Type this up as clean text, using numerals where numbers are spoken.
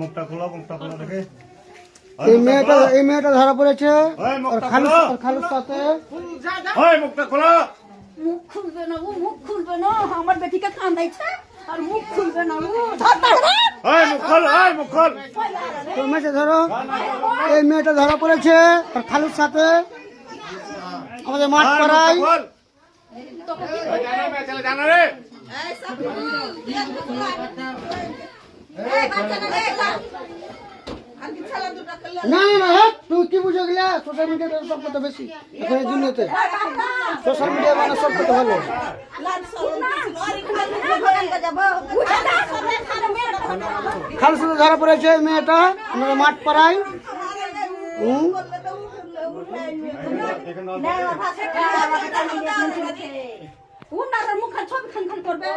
মুখটা খোলো দেখে। এই মেয়েটা ধরা পড়েছে খালুর সাথে। মুখটা খোলো। মুখ খুলবে না, ও মুখ খুলবে না, আমার বেটিকে কান্দাইছে আর মুখ খুলবে না। মুখ খোল। তুমি ধরো, এই মেয়েটা ধরা পড়েছে আর খালুর সাথে আমাদের মাঠ পাড়ায়। না না না, তুই কি বুঝে গেলে? সোশ্যাল মিডিয়াতে সব কথা বেশি এখন এই দুনিয়াতে, সোশ্যাল মিডিয়া মানে সব কথা ভালো। খালুর সাথে ধরা পড়েছে এই মেয়েটা আমাদের মাঠ পাড়ায়। মুখ ছবি খান করবে।